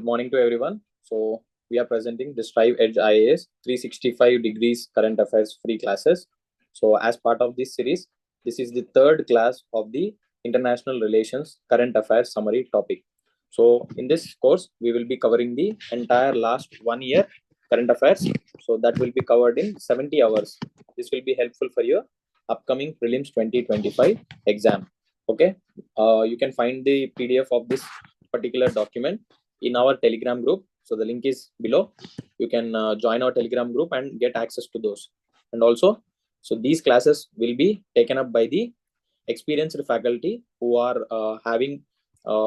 Good morning to everyone. So we are presenting the Strive Edge IAS 365 degrees current affairs free classes. So as part of this series, this is the third class of the international relations current affairs summary topic. So in this course, we will be covering the entire last 1 year current affairs. So that will be covered in 70 hours. This will be helpful for your upcoming prelims 2025 exam. Okay. You can find the PDF of this particular document in our Telegram group. So the link is below. You can join our Telegram group and get access to those. And also, so these classes will be taken up by the experienced faculty who are having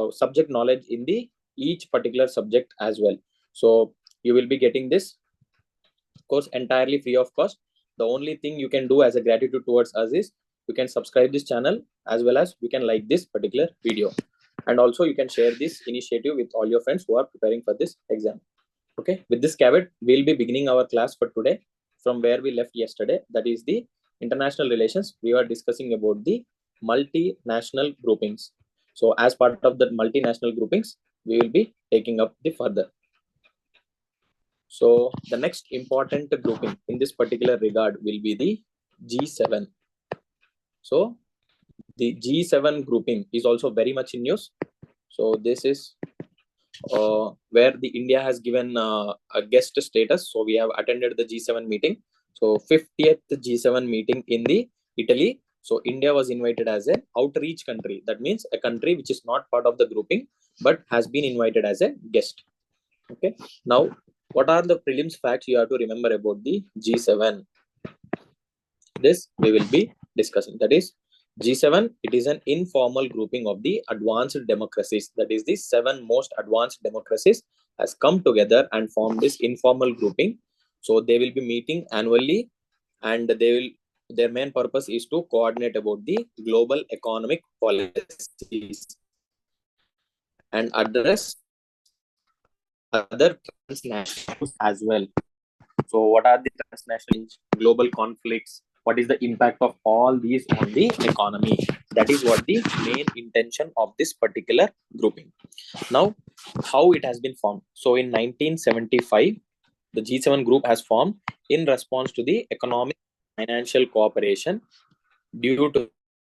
subject knowledge in the each particular subject as well. So you will be getting this course entirely free of cost. The only thing you can do as a gratitude towards us is you can subscribe this channel as well as you can like this particular video. And also you can share this initiative with all your friends who are preparing for this exam. Okay, with this caveat, we'll be beginning our class for today from where we left yesterday. That is the international relations. We are discussing about the multinational groupings. So as part of the multinational groupings, we will be taking up the further. So the next important grouping in this particular regard will be the G7. So the G7 grouping is also very much in news. So this is where the India has given a guest status. So we have attended the G7 meeting. So 50th G7 meeting in the Italy. So India was invited as an outreach country. That means a country which is not part of the grouping, but has been invited as a guest. Okay. Now, what are the prelims facts you have to remember about the G7? This we will be discussing. That is G7, it is an informal grouping of the advanced democracies. That is the 7 most advanced democracies has come together and formed this informal grouping. So they will be meeting annually and their main purpose is to coordinate about the global economic policies and address other transnational as well. So what are the transnational global conflicts? What is the impact of all these on the economy? That is what the main intention of this particular grouping. Now, how it has been formed. So in 1975, the G7 group has formed in response to the economic financial cooperation due to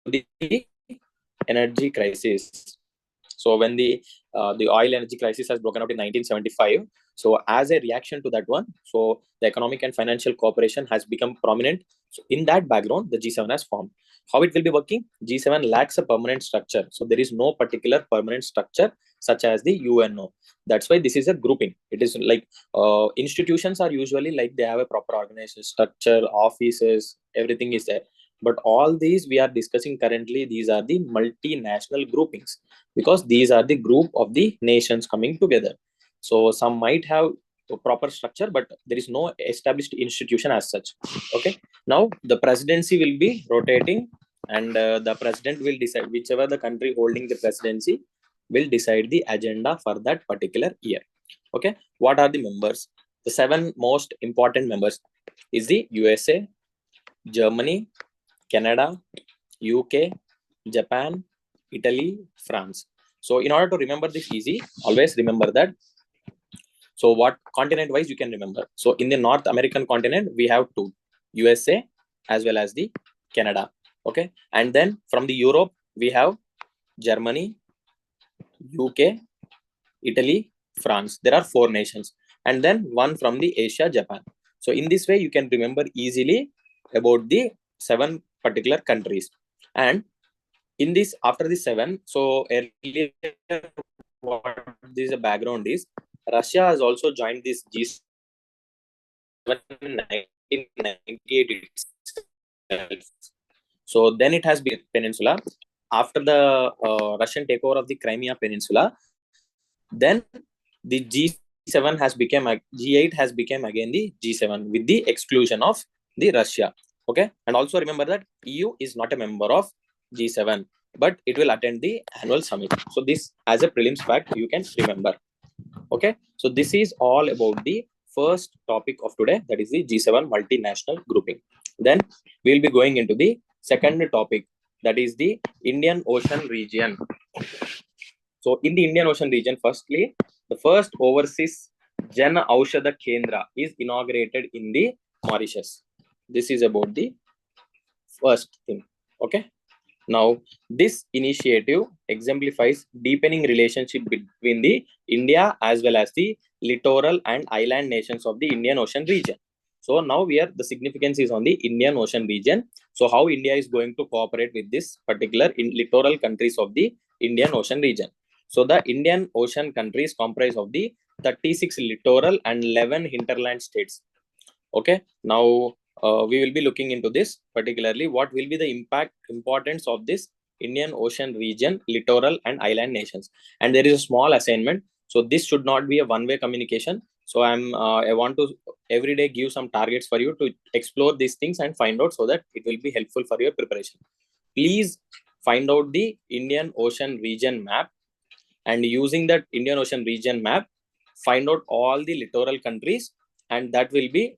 the energy crisis. So when the oil energy crisis has broken out in 1975, so as a reaction to that one, so the economic and financial cooperation has become prominent. So in that background, the G7 has formed. How it will be working? G7 lacks a permanent structure. So there is no particular permanent structure such as the UNO. That's why this is a grouping. It is like institutions are usually like they have a proper organization structure, offices, everything is there. But all these we are discussing currently, these are the multinational groupings because these are the group of the nations coming together. So some might have a proper structure, but there is no established institution as such. Okay. Now the presidency will be rotating and the president will decide, whichever the country holding the presidency will decide the agenda for that particular year. Okay. What are the members? The 7 most important members is the USA, Germany, Canada, UK, Japan, Italy, France. So in order to remember this easy, always remember that. So what continent wise you can remember. So in the North American continent, we have 2, USA as well as the Canada. Okay. And then from the Europe, we have Germany, UK, Italy, France. There are 4 nations. And then 1 from the Asia, Japan. So in this way, you can remember easily about the 7 particular countries. And in this, after the 7, so earlier, what this background is, Russia has also joined this G7 in 1998 itself. So then it has been peninsula. After the Russian takeover of the Crimea Peninsula, then the G7 has become G8 has become again the G7 with the exclusion of the Russia. Okay, and also remember that EU is not a member of G7, but it will attend the annual summit. So this as a prelims fact you can remember. Okay, so this is all about the first topic of today, that is the G7 multinational grouping. Then we'll be going into the second topic, that is the Indian Ocean region. So in the Indian Ocean region, firstly, The first overseas Jan Aushadha Kendra is inaugurated in the Mauritius. This is about the first thing. Okay. Now, this initiative exemplifies deepening relationship between the India as well as the littoral and island nations of the Indian Ocean region. So now the significance is on the Indian Ocean region. So how India is going to cooperate with this particular littoral countries of the Indian Ocean region. So the Indian Ocean countries comprise of the 36 littoral and 11 hinterland states. Okay. Now we will be looking into this particularly. What will be the importance of this Indian Ocean region, littoral and island nations? And there is a small assignment. So this should not be a one-way communication. So I want to every day give some targets for you to explore these things and find out, so that it will be helpful for your preparation. Please find out the Indian Ocean region map, and using that Indian Ocean region map, find out all the littoral countries, and that will be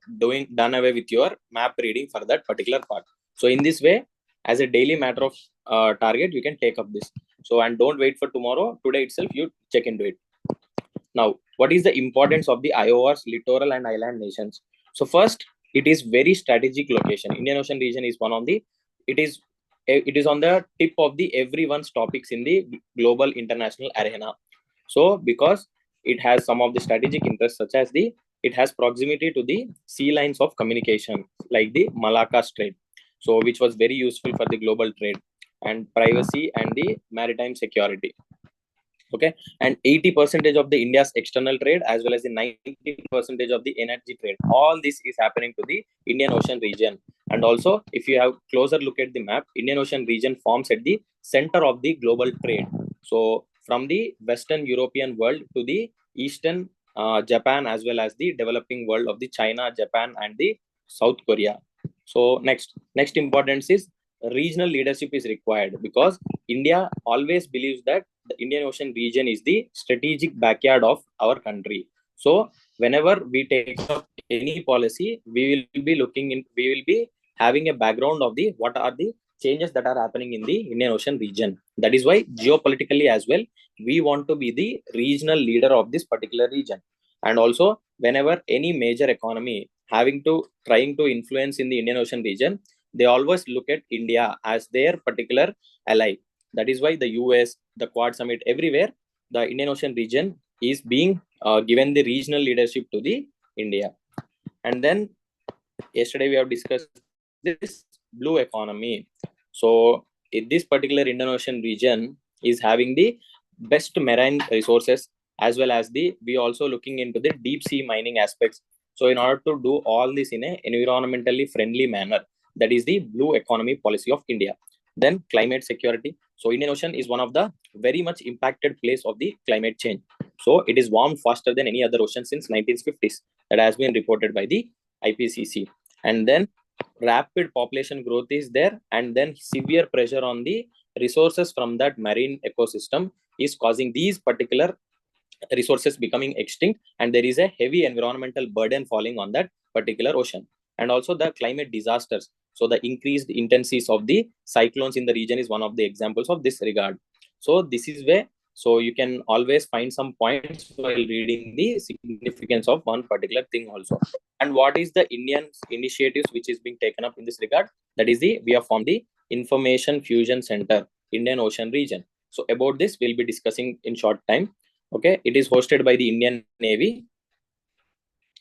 done away with your map reading for that particular part. So in this way, as a daily matter of target, you can take up this. So, and don't wait for tomorrow. Today itself, you check into it. Now, what is the importance of the IOR's littoral and island nations? So first, it is very strategic location. Indian Ocean region is one of the, it is on the tip of the everyone's topics in the global international arena. So because it has some of the strategic interests, such as it has proximity to the sea lines of communication, like the Malacca Strait, so which was very useful for the global trade and privacy and the maritime security. Okay. And 80% of the India's external trade, as well as the 90% of the energy trade, all this is happening to the Indian Ocean region. And also, if you have closer look at the map, Indian Ocean region forms at the center of the global trade. So from the Western European world to the Eastern Japan, as well as the developing world of the China, Japan, and the South Korea. So next importance is regional leadership is required, because India always believes that the Indian Ocean region is the strategic backyard of our country. So whenever we take up any policy, we will be having a background of the what are the changes that are happening in the Indian Ocean region. That is why geopolitically as well, we want to be the regional leader of this particular region. And also, whenever any major economy trying to influence in the Indian Ocean region, they always look at India as their particular ally. That is why the US, the Quad Summit, everywhere, the Indian Ocean region is being given the regional leadership to the India. And then yesterday we have discussed this blue economy. So in this particular Indian Ocean region is having the best marine resources, as well as we also looking into the deep sea mining aspects. So in order to do all this in a environmentally friendly manner, that is the blue economy policy of India. Then climate security. So Indian Ocean is one of the very much impacted place of the climate change. So it is warmed faster than any other ocean since 1950s. That has been reported by the IPCC. And then rapid population growth is there, and then severe pressure on the resources from that marine ecosystem is causing these particular resources becoming extinct, and there is a heavy environmental burden falling on that particular ocean. And also the climate disasters. So the increased intensities of the cyclones in the region is one of the examples of this regard. So this is where, so you can always find some points while reading the significance of one particular thing also. And what is the Indian initiatives which is being taken up in this regard? That is we have formed the Information Fusion Center, Indian Ocean region. So about this, we'll be discussing in short time. Okay, it is hosted by the Indian Navy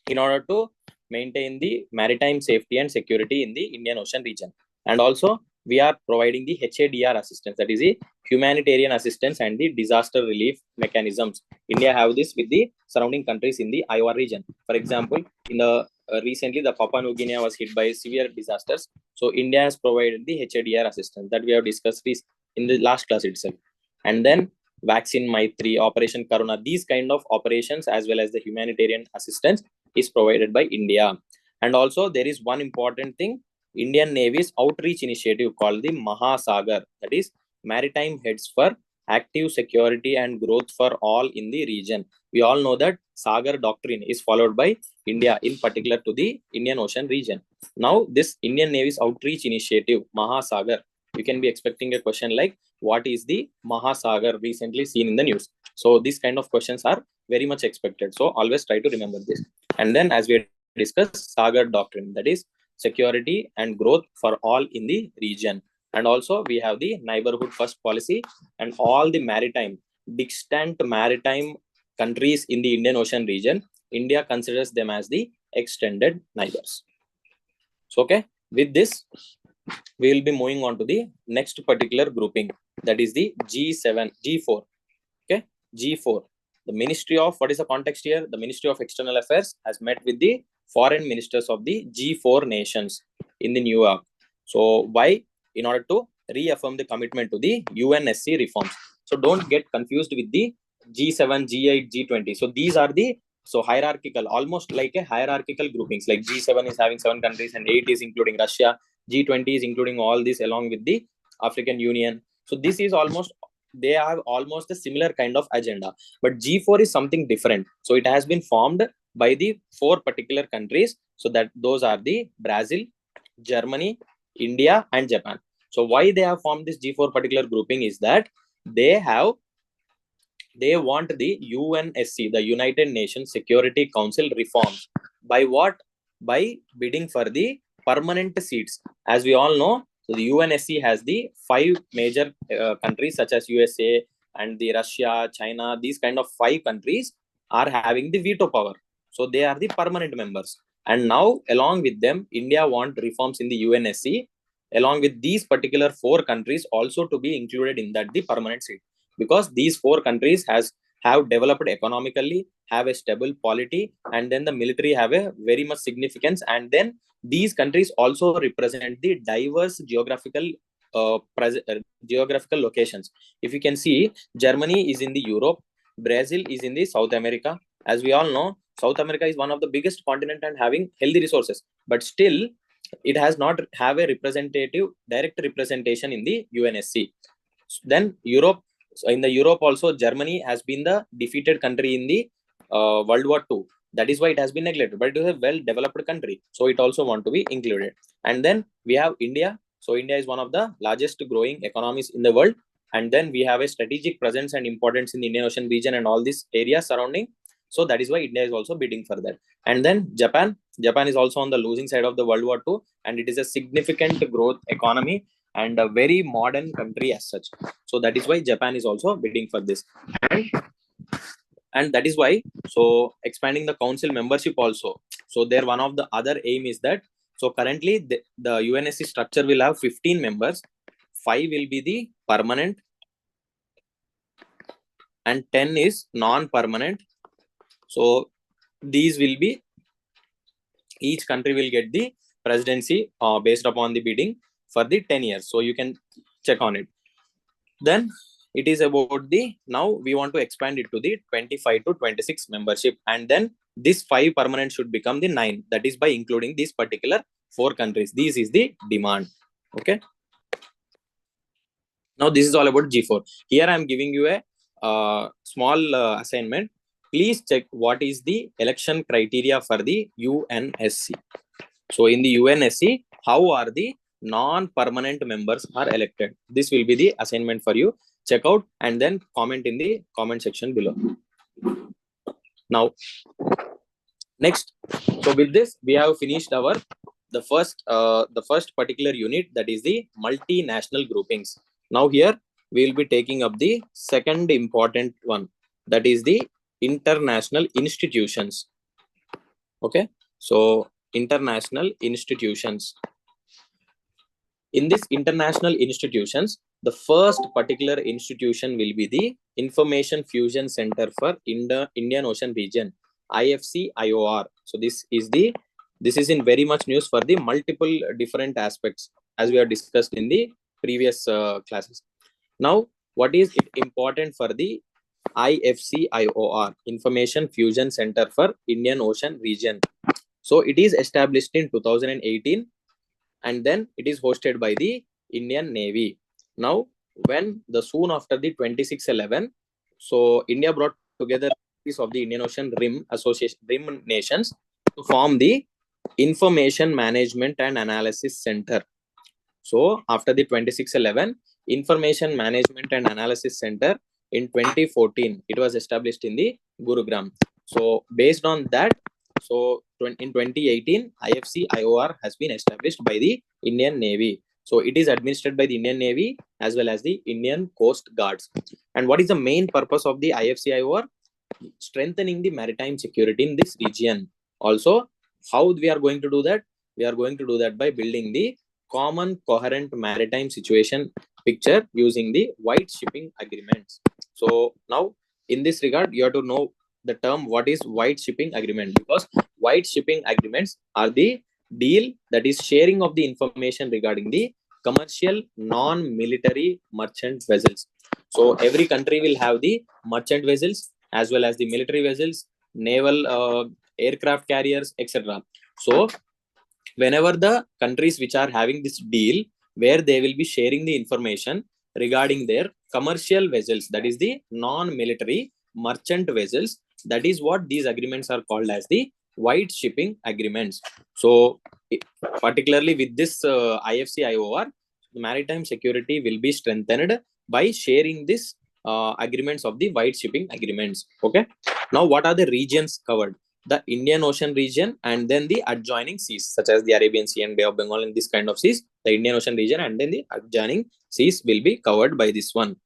in order to maintain the maritime safety and security in the Indian Ocean region. And also, we are providing the HADR assistance, that is the humanitarian assistance and the disaster relief mechanisms. India have this with the surrounding countries in the IOR region. For example, in the recently the Papua New Guinea was hit by severe disasters. So India has provided the HADR assistance that we have discussed this in the last class itself. And then Vaccine Maitri, Operation Karuna, these kind of operations, as well as the humanitarian assistance, is provided by India. And also there is one important thing, Indian Navy's outreach initiative called the Mahasagar, that is Maritime Heads for Active Security and Growth for All in the region. We all know that Sagar doctrine is followed by India, in particular to the Indian Ocean region. Now this Indian Navy's outreach initiative, Mahasagar, you can be expecting a question like, what is the Mahasagar recently seen in the news? So these kind of questions are very much expected. So always try to remember this. And then as we discussed, Sagar doctrine, that is security and growth for all in the region. And also we have the neighborhood first policy, and all the distant maritime countries in the Indian Ocean region, India considers them as the extended neighbors. So, okay, with this, we will be moving on to the next particular grouping, that is the G7, G4. Okay, G4. The Ministry of, what is the context here? The Ministry of External Affairs has met with the foreign ministers of the G4 nations in the New York. So, why? In order to reaffirm the commitment to the UNSC reforms. So, don't get confused with the G7, G8, G20. So, these are the hierarchical, almost like a hierarchical groupings. Like G7 is having 7 countries and 8 is including Russia. G20 is including all this along with the African Union. So, this is almost, they have almost a similar kind of agenda, but G4 is something different. So it has been formed by the 4 particular countries. So that those are the Brazil, Germany, India, and Japan. So why they have formed this G4 particular grouping is that they want the UNSC, the United Nations Security Council reforms. By what? By bidding for the permanent seats. As we all know, so the UNSC has the 5 major countries such as USA and the Russia, China. These kind of 5 countries are having the veto power. So they are the permanent members. And now along with them, India want reforms in the UNSC along with these particular 4 countries also to be included in that the permanent seat, because these 4 countries have developed economically, have a stable polity, and then the military have a very much significance. And then these countries also represent the diverse geographical locations. If you can see, Germany is in the Europe, Brazil is in the South America. As we all know, South America is one of the biggest continent and having healthy resources, but still it has not have a direct representation in the UNSC. Then Europe, so in the Europe also, Germany has been the defeated country in the World War II. That is why it has been neglected, but it is a well-developed country. So it also want to be included. And then we have India. So India is one of the largest growing economies in the world. And then we have a strategic presence and importance in the Indian Ocean region and all these areas surrounding. So that is why India is also bidding for that. And then Japan is also on the losing side of the World War II, and it is a significant growth economy and a very modern country as such. So that is why Japan is also bidding for this. And that is why, so expanding the council membership also. So there one of the other aim is that, so currently the UNSC structure will have 15 members, 5 will be the permanent and 10 is non-permanent. So these will be, each country will get the presidency based upon the bidding for the 10 years. So you can check on it. Then it is about the, now we want to expand it to the 25 to 26 membership. And then this 5 permanent should become the 9. That is by including these particular 4 countries. This is the demand. Okay. Now this is all about G4. Here I am giving you a small assignment. Please check what is the election criteria for the UNSC. So in the UNSC, how are the non-permanent members are elected? This will be the assignment for you. Check out and then comment in the comment section below. Now, next. So with this, we have finished the first particular unit, that is the multinational groupings. Now here we will be taking up the second important one, that is the international institutions. Okay, so international institutions. In this international institutions, the first particular institution will be the Information Fusion Center for Indian Ocean Region, IFC-IOR. So this is in very much news for the multiple different aspects, as we have discussed in the previous classes. Now, what is it important for the IFC-IOR, Information Fusion Center for Indian Ocean Region? So it is established in 2018, and then it is hosted by the Indian Navy. Now, when soon after the 2611, so India brought together of the Indian Ocean Rim nations to form the Information Management and Analysis Center. So after the 2611, Information Management and Analysis Center in 2014, it was established in the Gurugram. So based on that, so in 2018, IFC IOR has been established by the Indian Navy. So it is administered by the Indian Navy as well as the Indian Coast Guards. And what is the main purpose of the IFC IOR? Strengthening the maritime security in this region. Also, how we are going to do that? We are going to do that by building the common coherent maritime situation picture using the white shipping agreements. So now in this regard, you have to know the term what is white shipping agreement, because white shipping agreements are the deal that is sharing of the information regarding the commercial non-military merchant vessels. So every country will have the merchant vessels as well as the military vessels, naval aircraft carriers, etc. So whenever the countries which are having this deal where they will be sharing the information regarding their commercial vessels, that is the non-military merchant vessels, that is what these agreements are called as the white shipping agreements. So particularly with this IFC IOR, maritime security will be strengthened by sharing this agreements of the white shipping agreements. Okay, now what are the regions covered? The Indian Ocean region and then the adjoining seas such as the Arabian Sea and Bay of Bengal and this kind of seas, the Indian Ocean region and then the adjoining seas will be covered by this one.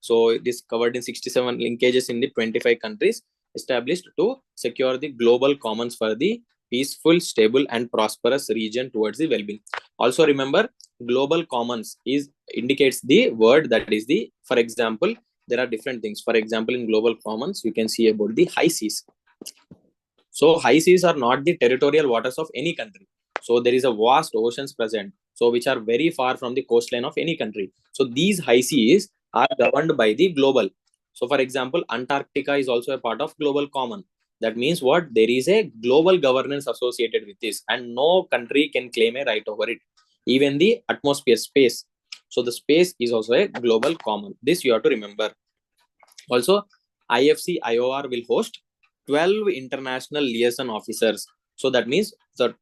So it is covered in 67 linkages in the 25 countries established to secure the global commons for the peaceful, stable and prosperous region towards the well-being. Also remember, global commons is indicates the word that is the, for example, there are different things. For example, in global commons, you can see about the high seas. So high seas are not the territorial waters of any country. So there is a vast oceans present, so which are very far from the coastline of any country. So these high seas are governed by the global. So for example, Antarctica is also a part of global common. That means what? There is a global governance associated with this and no country can claim a right over it. Even the atmosphere space. So the space is also a global common. This you have to remember. Also, IFC IOR will host 12 international liaison officers. So that means that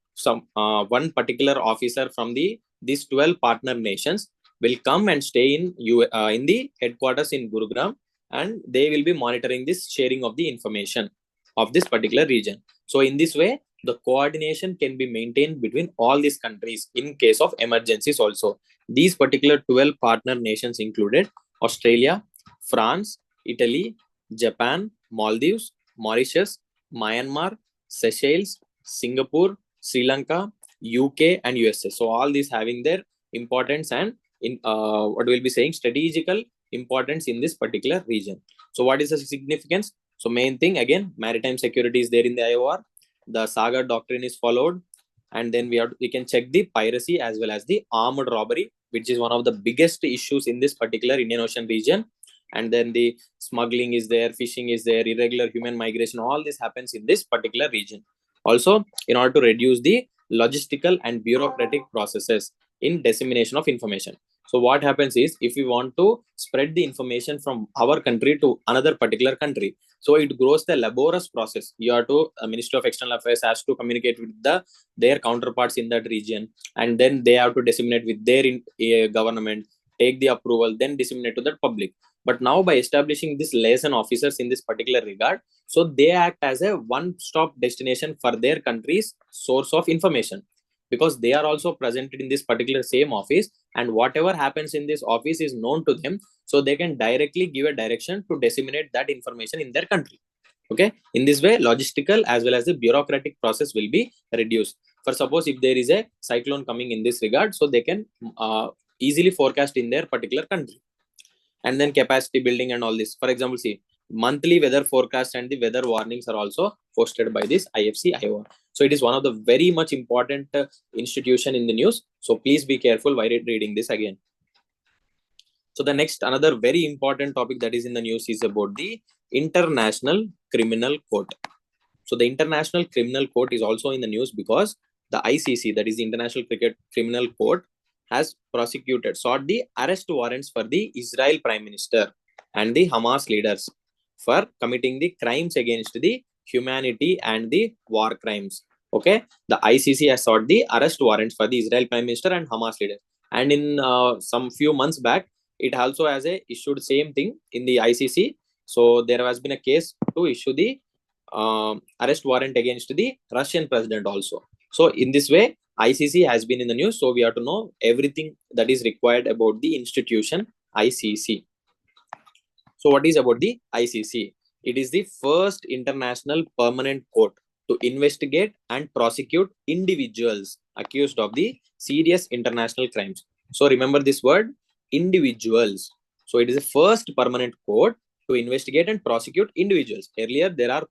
one particular officer from these 12 partner nations will come and stay in the headquarters in Gurugram, and they will be monitoring this sharing of the information of this particular region. So in this way, the coordination can be maintained between all these countries in case of emergencies also. These particular 12 partner nations included Australia, France, Italy, Japan, Maldives, Mauritius, Myanmar, Seychelles, Singapore, Sri Lanka, UK, and USA. So all these having their importance and in what we'll be saying strategical importance in this particular region. So what is the significance? So main thing again, maritime security is there in the IOR. The Saga doctrine is followed, and then we can check the piracy as well as the armed robbery, which is one of the biggest issues in this particular Indian Ocean region. And then the smuggling is there, fishing is there, irregular human migration, all this happens in this particular region. Also, in order to reduce the logistical and bureaucratic processes in dissemination of information. So what happens is, if we want to spread the information from our country to another particular country, so it grows the laborious process. You have to, Ministry of External Affairs has to communicate with their counterparts in that region, and then they have to disseminate with their government, take the approval, then disseminate to the public. But now by establishing these liaison officers in this particular regard, so they act as a one-stop destination for their country's source of information, because they are also presented in this particular same office, and whatever happens in this office is known to them, so they can directly give a direction to disseminate that information in their country. Okay, in this way, logistical as well as the bureaucratic process will be reduced. For suppose if there is a cyclone coming in this regard, so they can easily forecast in their particular country. And then capacity building and all this. For example, see, monthly weather forecast and the weather warnings are also posted by this IFC IOR. So it is one of the very much important institution in the news. So please be careful while reading this again. So the next, another very important topic that is in the news is about the International Criminal Court. So the International Criminal Court is also in the news because the ICC, that is the International Criminal Court, has sought the arrest warrants for the Israel Prime Minister and the Hamas leaders for committing the crimes against the humanity and the war crimes. Okay, the ICC has sought the arrest warrants for the Israel Prime Minister and Hamas leaders. And in some few months back, it also has a issued same thing in the ICC. So there has been a case to issue the arrest warrant against the Russian president also. So in this way, ICC has been in the news. So we have to know everything that is required about the institution ICC. So what is about the ICC? It is the first international permanent court to investigate and prosecute individuals accused of the serious international crimes. So remember this word, individuals. So it is the first permanent court to investigate and prosecute individuals. Earlier, there are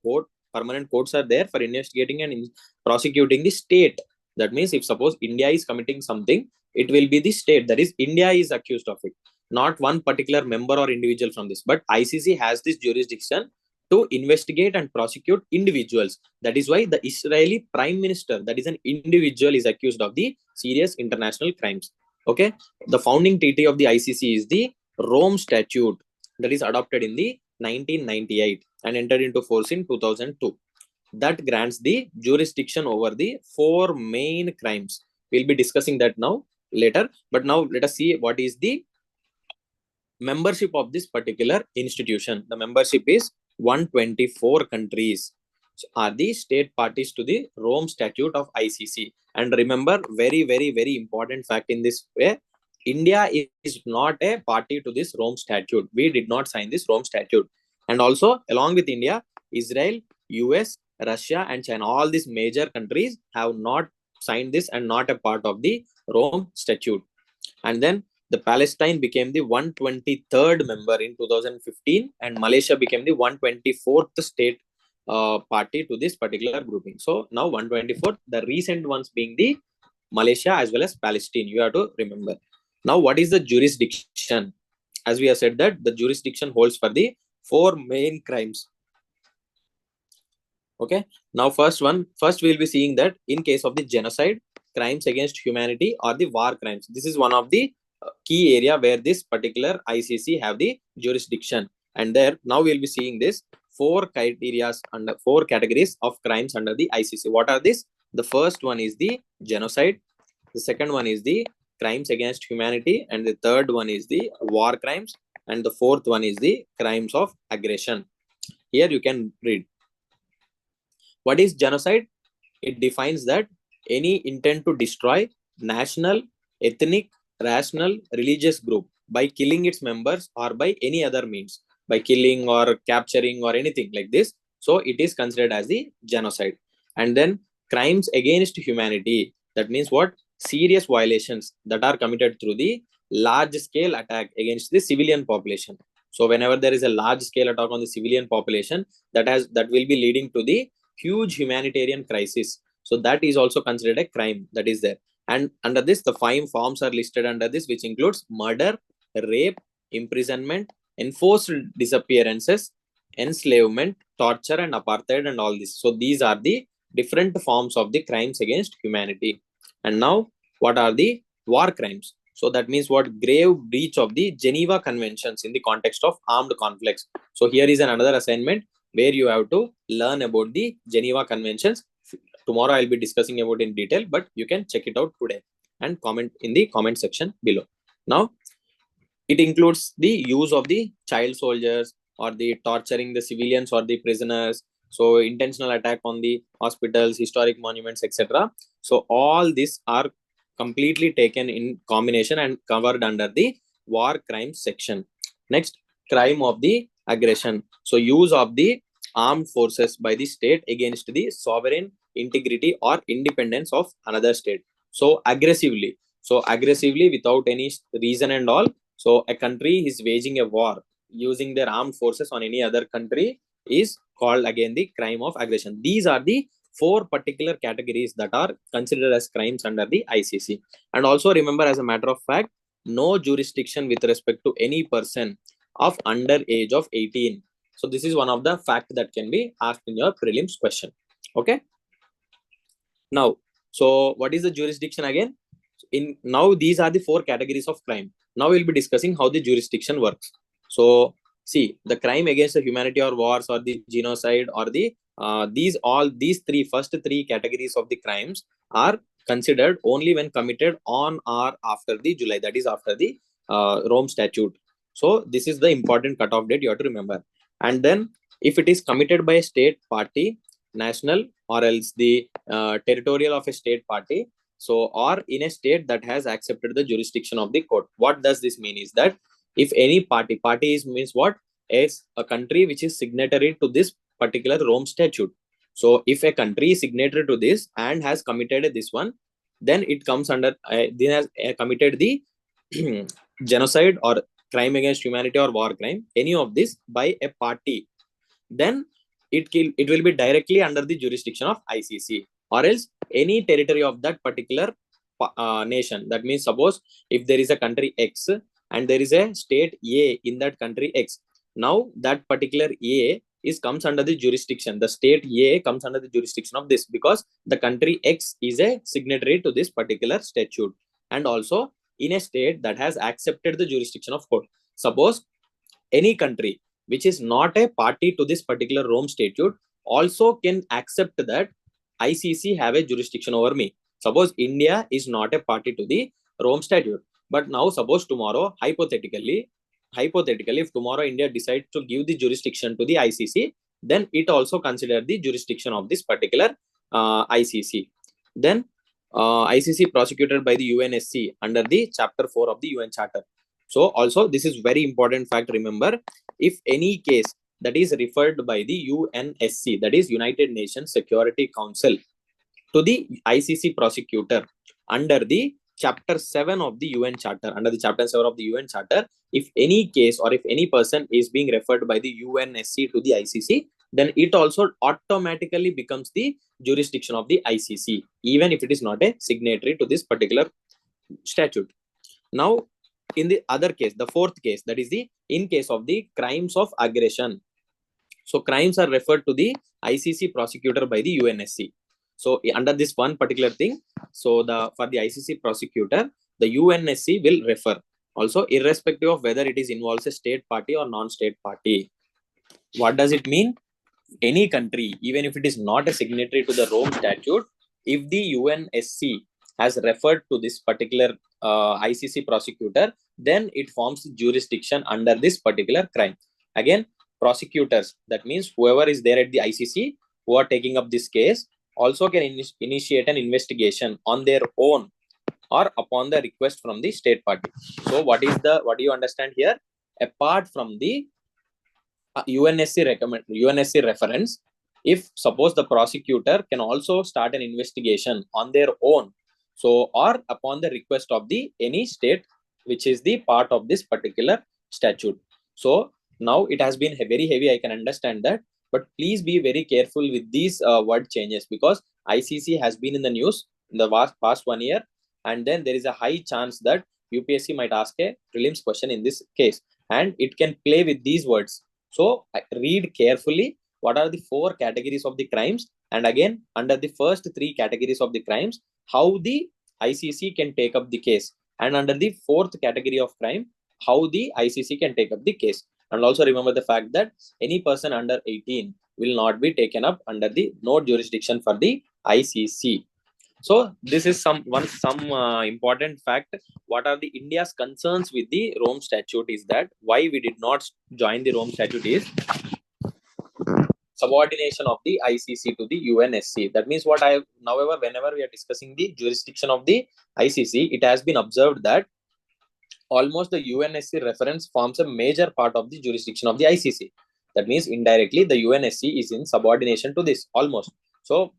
permanent courts are there for investigating and prosecuting the state. That means if suppose India is committing something, it will be the state, that is India is accused of it, not one particular member or individual from this. But ICC has this jurisdiction to investigate and prosecute individuals. That is why the Israeli prime minister, that is an individual, is accused of the serious international crimes. Okay, the founding treaty of the ICC is the Rome Statute, that is adopted in the 1998 and entered into force in 2002. That grants the jurisdiction over the 4 main crimes. We'll be discussing that now later. But now let us see what is the membership of this particular institution. The membership is 124 countries are the state parties to the Rome Statute of ICC. And remember, very important fact in this way, India is not a party to this Rome Statute. We did not sign this Rome Statute. And also along with India, Israel, US, Russia and China, all these major countries have not signed this and not a part of the Rome Statute. And then the Palestine became the 123rd member in 2015 and Malaysia became the 124th state party to this particular grouping. So now 124th, the recent ones being the Malaysia as well as Palestine, you have to remember. Now what is the jurisdiction? As we have said that the jurisdiction holds for the 4 main crimes. Okay, now first we'll be seeing that in case of the genocide, crimes against humanity or the war crimes, this is one of the key area where this particular ICC have the jurisdiction. And there now we'll be seeing this 4 criteria under 4 categories of crimes under the ICC. What are these? The first one is the genocide, the second one is the crimes against humanity, and the third one is the war crimes, and the fourth one is the crimes of aggression. Here you can read. What is genocide? It defines that any intent to destroy national, ethnic, rational, religious group by killing its members or by any other means, by killing or capturing or anything like this. So it is considered as the genocide. And then crimes against humanity, that means what? Serious violations that are committed through the large scale attack against the civilian population. So whenever there is a large scale attack on the civilian population, that will be leading to the huge humanitarian crisis. So that is also considered a crime that is there. And under this, the 5 forms are listed under this, which includes murder, rape, imprisonment, enforced disappearances, enslavement, torture, and apartheid, and all this. So these are the different forms of the crimes against humanity. And now, what are the war crimes? So that means what? Grave breach of the Geneva Conventions in the context of armed conflicts. So here is another assignment where you have to learn about the Geneva Conventions. Tomorrow I'll be discussing about in detail, but you can check it out today and comment in the comment section below. Now, it includes the use of the child soldiers or the torturing the civilians or the prisoners. So intentional attack on the hospitals, historic monuments, etc. So all these are completely taken in combination and covered under the war crimes section. Next, crime of the aggression. So use of the armed forces by the state against the sovereign integrity or independence of another state. So aggressively without any reason and all. So a country is waging a war using their armed forces on any other country is called again the crime of aggression. These are the 4 particular categories that are considered as crimes under the ICC. And also remember, as a matter of fact, no jurisdiction with respect to any person of under age of 18. So this is one of the fact that can be asked in your prelims question. Okay. Now, so what is the jurisdiction again? Now these are the 4 categories of crime. Now we'll be discussing how the jurisdiction works. So see, the crime against the humanity or wars or the genocide or the these first three categories of the crimes are considered only when committed on or after the July, that is after the Rome Statute. So this is the important cutoff date you have to remember. And then if it is committed by a state party, national, or else the territorial of a state party, so or in a state that has accepted the jurisdiction of the court. What does this mean is that if any party is means what, is a country which is signatory to this particular Rome Statute. So if a country is signatory to this and has committed this one, then it comes under then has committed the genocide or crime against humanity or war crime, any of this by a party, then it will be directly under the jurisdiction of ICC, or else any territory of that particular nation. That means suppose if there is a country X and there is a state A in that country X, now that particular A is comes under the jurisdiction, the state A comes under the jurisdiction of this, because the country X is a signatory to this particular statute, and also in a state that has accepted the jurisdiction of court. Suppose any country which is not a party to this particular Rome Statute also can accept that ICC have a jurisdiction over me. Suppose India is not a party to the Rome Statute, but now suppose tomorrow, hypothetically, if tomorrow India decides to give the jurisdiction to the ICC, then it also consider the jurisdiction of this particular ICC. Then ICC prosecuted by the UNSC under the chapter 4 of the UN Charter. So also this is very important fact. Remember, if any case that is referred by the UNSC, that is United Nations Security Council, to the ICC prosecutor under the chapter 7 of the UN Charter, under the chapter 7 of the UN Charter, if any case or if any person is being referred by the UNSC to the ICC, then it also automatically becomes the jurisdiction of the ICC, even if it is not a signatory to this particular statute. Now, in the other case, the fourth case, that is the in case of the crimes of aggression. So crimes are referred to the ICC prosecutor by the UNSC. So under this one particular thing, so for the ICC prosecutor, the UNSC will refer also, irrespective of whether it is involves a state party or non-state party. What does it mean? Any country, even if it is not a signatory to the Rome Statute, if the UNSC has referred to this particular ICC prosecutor, then it forms jurisdiction under this particular crime. Again, prosecutors, that means whoever is there at the ICC who are taking up this case, also can initiate an investigation on their own or upon the request from the state party. So what do you understand here? Apart from the UNSC reference, if suppose the prosecutor can also start an investigation on their own, so or upon the request of the any state which is the part of this particular statute. So now it has been very heavy, I can understand that, but please be very careful with these word changes, because ICC has been in the news in the past 1 year, and then there is a high chance that UPSC might ask a prelims question in this case, and it can play with these words. So read carefully what are the 4 categories of the crimes, and again under the first 3 categories of the crimes, how the ICC can take up the case, and under the 4th category of crime, how the ICC can take up the case. And also remember the fact that any person under 18 will not be taken up under the no jurisdiction for the ICC. So this is some important fact. What are the India's concerns with the Rome Statute is that why we did not join the Rome Statute is subordination of the ICC to the UNSC. That means however, whenever we are discussing the jurisdiction of the ICC, it has been observed that almost the UNSC reference forms a major part of the jurisdiction of the ICC. That means indirectly the UNSC is in subordination to this almost. So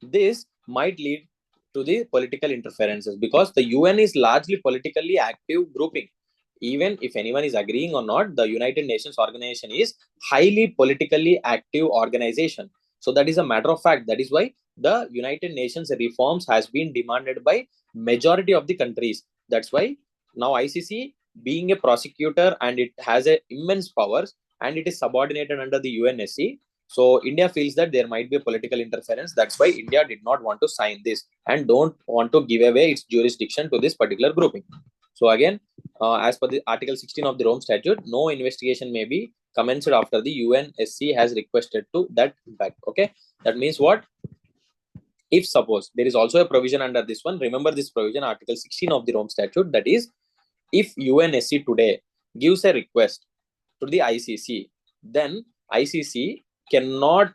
this might lead to the political interferences, because the UN is largely politically active grouping. Even if anyone is agreeing or not, the United Nations organization is highly politically active organization. So that is a matter of fact. That is why the United Nations reforms has been demanded by majority of the countries. That's why now ICC being a prosecutor and it has a immense powers and it is subordinated under the UNSC. So India feels that there might be a political interference. That's why India did not want to sign this and don't want to give away its jurisdiction to this particular grouping. So again, as per the Article 16 of the Rome Statute, no investigation may be commenced after the UNSC has requested to that impact. Okay, that means what? If suppose there is also a provision under this one, remember this provision, Article 16 of the Rome Statute, that is if UNSC today gives a request to the ICC, then ICC cannot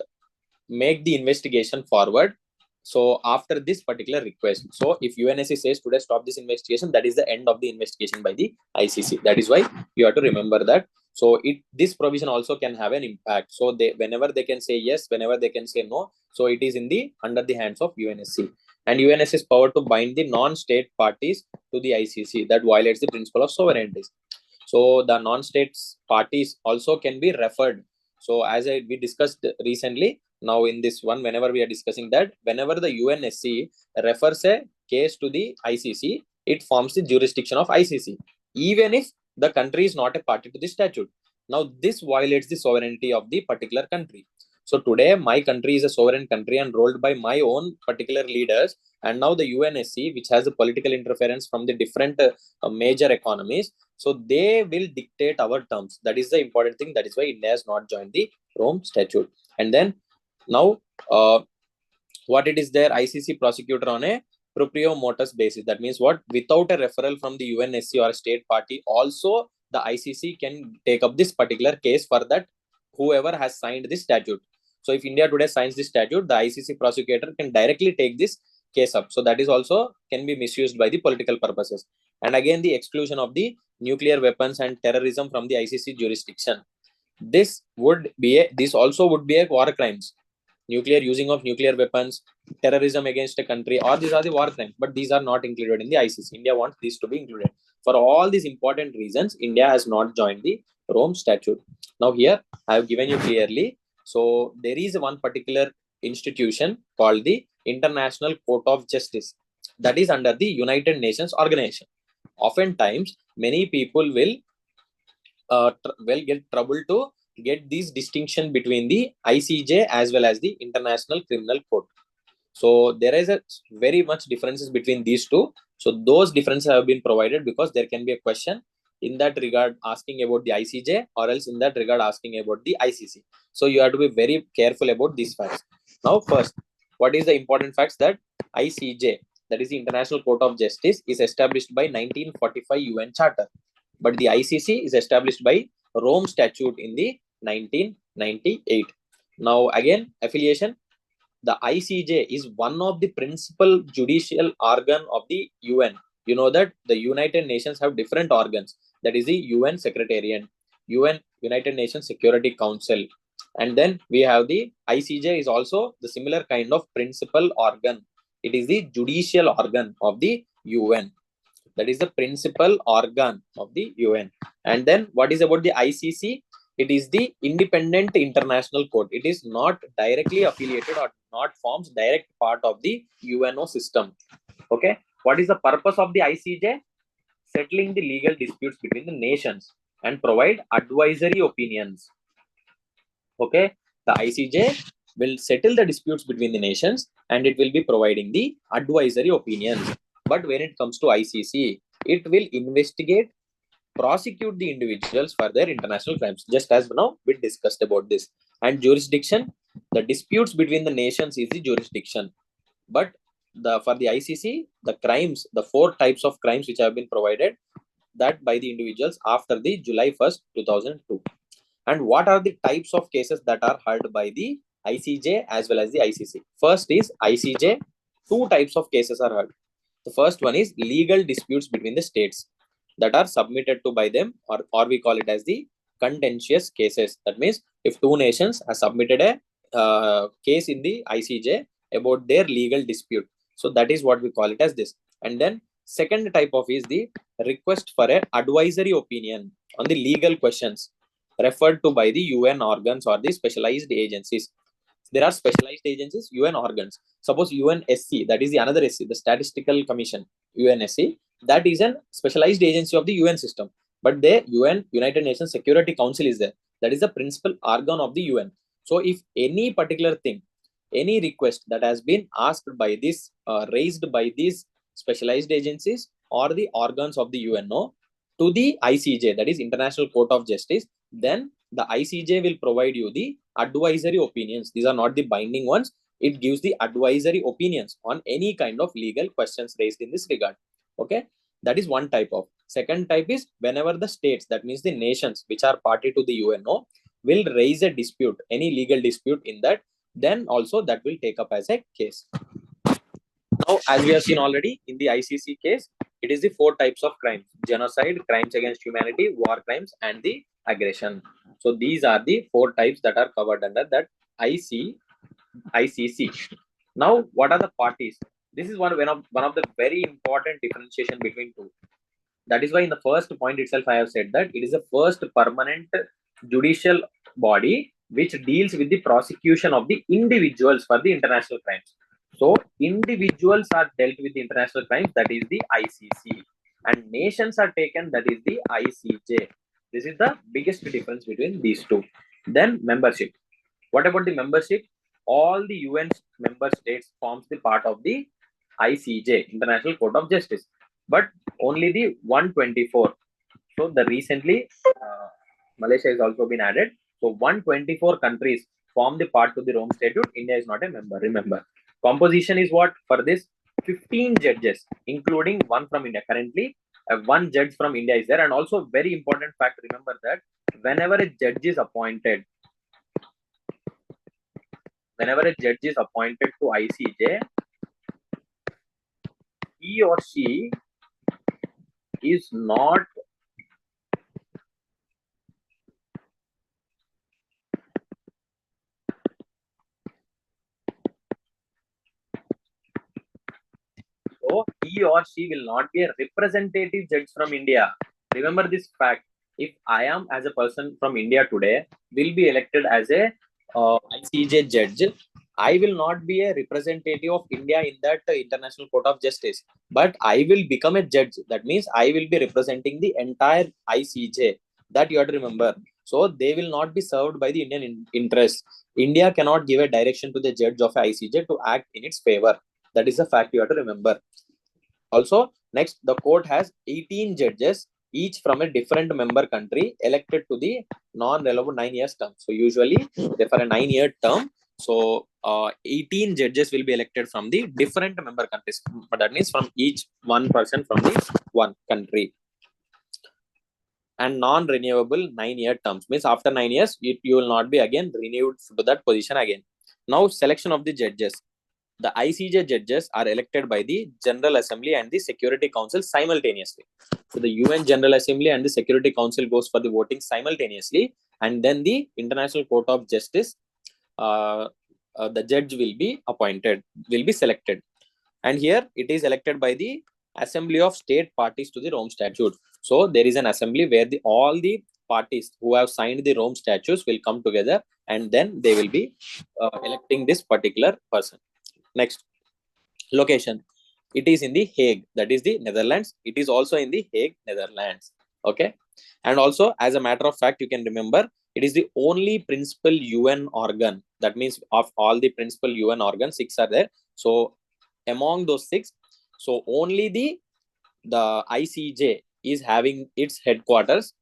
make the investigation forward. So after this particular request, so if UNSC says today stop this investigation, that is the end of the investigation by the ICC. That is why you have to remember that. So this provision also can have an impact. So they, whenever they can say yes, whenever they can say no, so it is in the under the hands of UNSC, and UNSC's power to bind the non-state parties to the ICC, that violates the principle of sovereignty. So the non-state parties also can be referred. So as we discussed recently, now in this one, whenever we are discussing that, whenever the UNSC refers a case to the ICC, it forms the jurisdiction of ICC, even if the country is not a party to the statute. Now this violates the sovereignty of the particular country. So today my country is a sovereign country and ruled by my own particular leaders, and now the UNSC, which has a political interference from the different major economies, so they will dictate our terms. That is the important thing. That is why India has not joined the Rome Statute. And then now, what it is there, ICC prosecutor on a proprio motus basis. That means what? Without a referral from the UNSC or a state party, also the ICC can take up this particular case for that whoever has signed this statute. So if India today signs this statute, the ICC prosecutor can directly take this case up. So that is also can be misused by the political purposes. And again, the exclusion of the nuclear weapons and terrorism from the ICC jurisdiction. This also would be a war crimes. Nuclear using of nuclear weapons, terrorism against a country, or these are the war crimes, but these are not included in the ICC. India wants these to be included. For all these important reasons, India has not joined the Rome Statute. Now here I have given you clearly. So there is one particular institution called the International Court of Justice, that is under the United Nations organization. Oftentimes, many people will get trouble to get this distinction between the ICJ as well as the International Criminal Court. So there is a very much differences between these two. So those differences have been provided because there can be a question in that regard asking about the ICJ, or else in that regard asking about the ICC. So you have to be very careful about these facts. Now first, what is the important facts? That ICJ, that is the International Court of Justice, is established by 1945 UN Charter, but the ICC is established by Rome Statute in the 1998. Now again, affiliation, the ICJ is one of the principal judicial organ of the UN. You know that the United Nations have different organs. That is the UN Secretariat, United Nations Security Council, and then we have the ICJ is also the similar kind of principal organ. It is the judicial organ of the UN. That is the principal organ of the UN. And then what is about the ICC? It is the independent international court. It is not directly affiliated or not forms direct part of the UNO system. Okay. What is the purpose of the ICJ? Settling the legal disputes between the nations and provide advisory opinions. Okay. The ICJ will settle the disputes between the nations and it will be providing the advisory opinions. But when it comes to ICC, it will investigate, prosecute the individuals for their international crimes, just as now we discussed about this. And jurisdiction, the disputes between the nations is the jurisdiction. But for the ICC, the crimes, the 4 types of crimes which have been provided, that by the individuals after the July 1st, 2002. And what are the types of cases that are heard by the ICJ as well as the ICC? First is ICJ, 2 types of cases are heard. The first one is legal disputes between the states that are submitted to by them, or we call it as the contentious cases. That means if 2 nations have submitted a case in the ICJ about their legal dispute, so that is what we call it as this. And then second type of is the request for an advisory opinion on the legal questions referred to by the UN organs or the specialized agencies. There are specialized agencies, UN organs. Suppose UNSC, that is the another SC, the Statistical Commission, UNSC, that is a specialized agency of the UN system. But the United Nations Security Council is there. That is the principal organ of the UN. So if any particular thing, any request that has been asked by this, raised by these specialized agencies or the organs of the UNO to the ICJ, that is International Court of Justice, then the ICJ will provide you the advisory opinions. These are not the binding ones. It gives the advisory opinions on any kind of legal questions raised in this regard. Okay, that is one type of. Second type is whenever the states, that means the nations which are party to the UNO, will raise a dispute, any legal dispute in that, then also that will take up as a case. Now, as we have seen already in the ICC case, it is the 4 types of crimes: genocide, crimes against humanity, war crimes, and the aggression. So these are the 4 types that are covered under that ICC. Now, what are the parties? This is one of the very important differentiation between two. That is why in the first point itself, I have said that it is the first permanent judicial body which deals with the prosecution of the individuals for the international crimes. So individuals are dealt with the international crimes, that is the ICC, and nations are taken, that is the ICJ. This is the biggest difference between these two. Then membership. What about the membership? All the UN member states forms the part of the ICJ, International Court of Justice, but only the 124. So the recently Malaysia has also been added. So 124 countries form the part to the Rome Statute. India is not a member. Remember, composition is what for this? 15 judges, including one from India. Currently, one judge from India is there, and also very important fact. Remember that whenever a judge is appointed to ICJ, he or she is not so he or she will not be a representative judge from India. Remember this fact. If I am as a person from India today will be elected as a ICJ judge, I will not be a representative of India in that International Court of Justice, but I will become a judge. That means I will be representing the entire ICJ. That you have to remember. So they will not be served by the Indian interest. India cannot give a direction to the judge of ICJ to act in its favor. That is a fact you have to remember. Also, next, the court has 18 judges, each from a different member country, elected to the non-relevant 9 years term. So usually, for a 9-year term, so 18 judges will be elected from the different member countries. But that means from each one person from the one country. And non-renewable 9-year terms means after 9 years, you will not be again renewed to that position again. Now, selection of the judges. The ICJ judges are elected by the General Assembly and the Security Council simultaneously. So the UN General Assembly and the Security Council goes for the voting simultaneously, and then the International Court of Justice, the judge will be selected. And here it is elected by the Assembly of State Parties to the Rome Statute. So there is an assembly where all the parties who have signed the Rome Statutes will come together, and then they will be electing this particular person. Next, location. It is in the Hague, that is the Netherlands. It is also in the Hague, Netherlands. Okay. And also, as a matter of fact, you can remember, it is the only principal UN organ. That means of all the principal UN organs, 6 are there. So among those 6, so only the ICJ is having its headquarters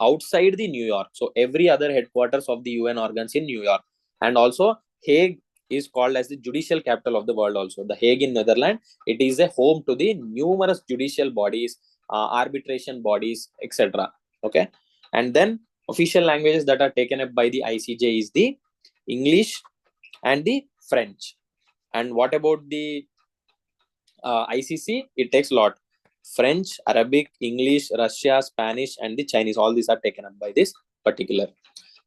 outside the New York. So every other headquarters of the UN organs in New York. And also Hague is called as the judicial capital of the world also. The Hague in Netherlands, it is a home to the numerous judicial bodies, arbitration bodies, etc. Okay. And then official languages that are taken up by the ICJ is the English and the French. And what about the ICC? It takes a lot. French, Arabic, English, Russia, Spanish, and the Chinese. All these are taken up by this particular.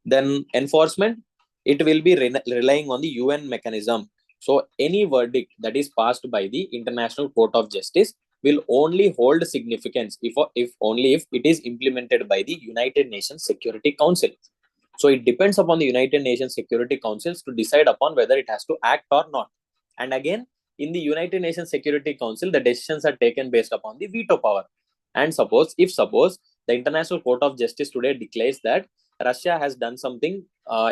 Then enforcement, it will be relying on the UN mechanism. So any verdict that is passed by the International Court of Justice will only hold significance if it is implemented by the United Nations Security Council. So it depends upon the United Nations Security Councils to decide upon whether it has to act or not. And again, in the United Nations Security Council, the decisions are taken based upon the veto power. And suppose the International Court of Justice today declares that Russia has done something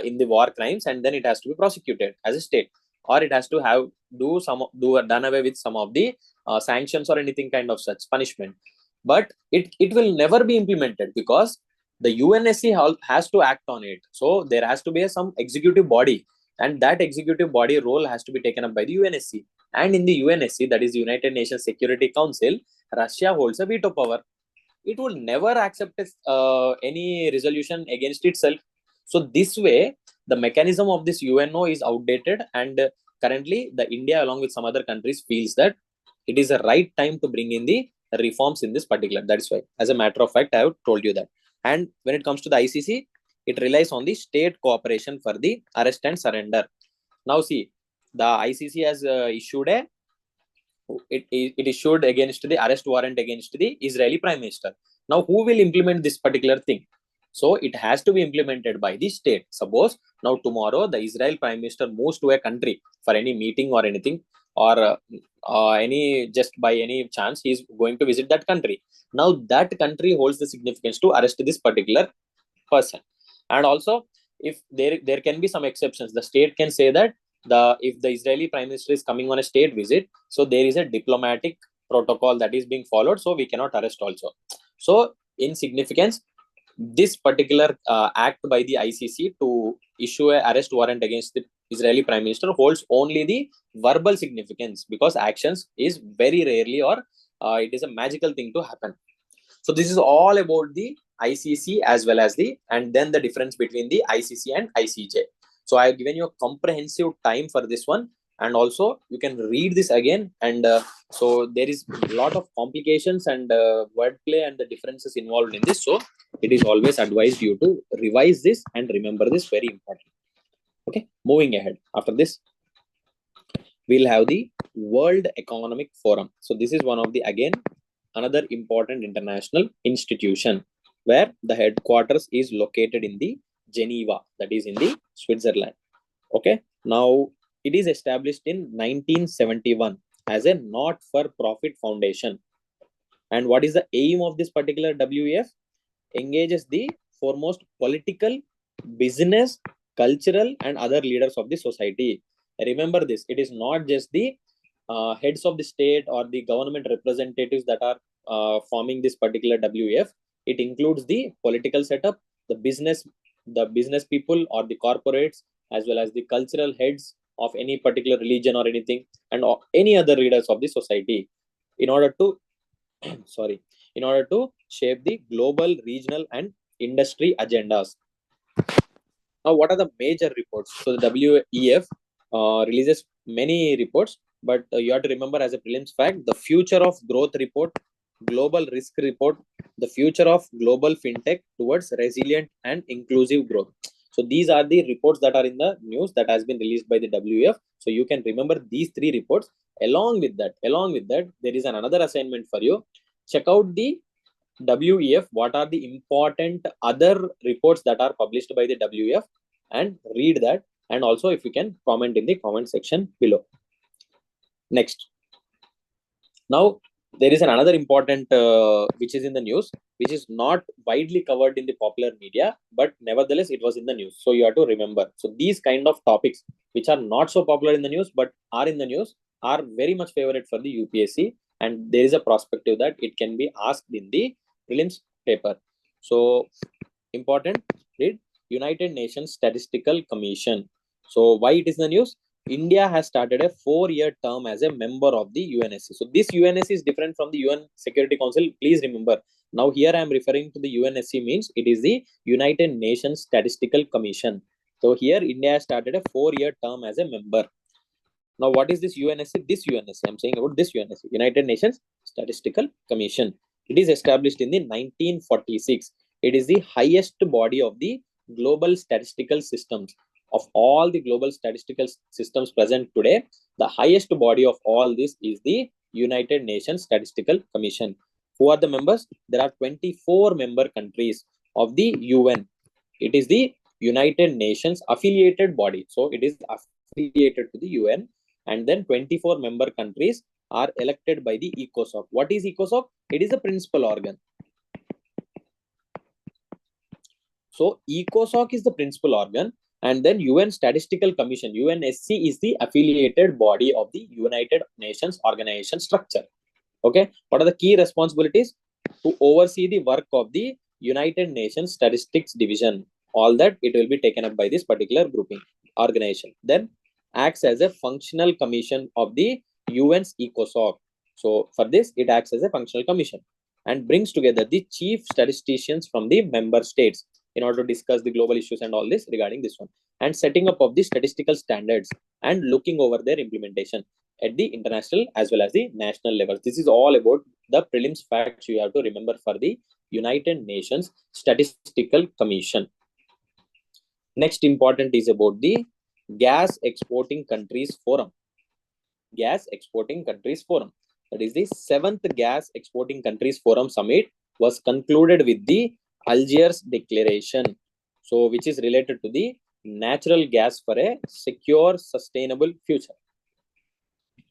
in the war crimes, and then it has to be prosecuted as a state, or it has to done away with some of the sanctions or anything kind of such punishment. But it will never be implemented because the UNSC has to act on it. So there has to be some executive body, and that executive body role has to be taken up by the UNSC. And in the UNSC, that is the United Nations Security Council, Russia holds a veto power. it will never accept any resolution against itself. So this way, the mechanism of this UNO is outdated, and currently the India along with some other countries feels that it is the right time to bring in the reforms in this particular. That is why, as a matter of fact, I have told you that. And when it comes to the ICC, it relies on the state cooperation for the arrest and surrender. Now see, the ICC has issued it issued against the arrest warrant against the Israeli Prime Minister. Now, who will implement this particular thing? So it has to be implemented by the state. Suppose now tomorrow the Israel Prime Minister moves to a country for any meeting or anything, or any just by any chance he is going to visit that country. Now that country holds the significance to arrest this particular person. And also, if there can be some exceptions, the state can say that if the Israeli Prime Minister is coming on a state visit, so there is a diplomatic protocol that is being followed, so we cannot arrest also. So in significance, this particular act by the ICC to issue a arrest warrant against the Israeli Prime Minister holds only the verbal significance, because actions is very rarely, or it is a magical thing to happen. So this is all about the ICC as well as and then the difference between the ICC and ICJ. So I have given you a comprehensive time for this one, and also you can read this again. And so there is a lot of complications and wordplay and the differences involved in this. So it is always advised you to revise this and remember this, very important. Okay, moving ahead. After this, we'll have the World Economic Forum. So this is one of the, again, another important international institution where the headquarters is located in the Geneva, that is in the Switzerland. Okay, now it is established in 1971 as a not-for-profit foundation. And what is the aim of this particular WEF? Engages the foremost political, business, cultural, and other leaders of the society. Remember this, it is not just the heads of the state or the government representatives that are forming this particular WEF. It includes the political setup, the business people or the corporates, as well as the cultural heads of any particular religion or anything, and any other leaders of the society, in order to shape the global, regional, and industry agendas. Now, what are the major reports? So the WEF releases many reports, but you have to remember as a prelims fact, the Future of Growth report, Global Risk report, the Future of Global FinTech towards Resilient and Inclusive Growth. So these are the reports that are in the news that has been released by the WEF. So you can remember these three reports. Along with that, there is another assignment for you. Check out the WEF, what are the important other reports that are published by the WEF, and read that. And also, if you can, comment in the comment section below. Next. Now, there is another important which is in the news, which is not widely covered in the popular media, but nevertheless it was in the news. So you have to remember. So these kind of topics which are not so popular in the news but are in the news are very much favorite for the UPSC, and there is a perspective that it can be asked in the prelims paper. So important, read United Nations Statistical Commission. So why it is the news? India has started a 4-year term as a member of the UNSC. So this UNSC is different from the UN Security Council. Please remember. Now here I am referring to the UNSC, means it is the United Nations Statistical Commission. So here India has started a 4-year term as a member. Now what is this UNSC? This UNSC, I'm saying about this UNSC, United Nations Statistical Commission. It is established in the 1946. It is the highest body of the global statistical systems. Of all the global statistical systems present today, the highest body of all this is the United Nations Statistical Commission. Who are the members? There are 24 member countries of the UN. It is the United Nations affiliated body. So it is affiliated to the UN, and then 24 member countries are elected by the ECOSOC. What is ECOSOC? It is a principal organ. So ECOSOC is the principal organ, and then UN Statistical Commission, UNSC, is the affiliated body of the United Nations organization structure. Okay, what are the key responsibilities? To oversee the work of the United Nations Statistics Division. All that it will be taken up by this particular grouping organization. Then acts as a functional commission of the UN's ECOSOC. So for this, it acts as a functional commission. and brings together the chief statisticians from the member states in order to discuss the global issues and all this regarding this one, and setting up of the statistical standards and looking over their implementation at the international as well as the national levels. This is all about the prelims facts you have to remember for the United Nations Statistical Commission. Next important is about the Gas Exporting Countries Forum. Gas Exporting Countries Forum. That is the 7th Gas Exporting Countries Forum Summit was concluded with the Algiers Declaration. So, which is related to the natural gas for a secure, sustainable future.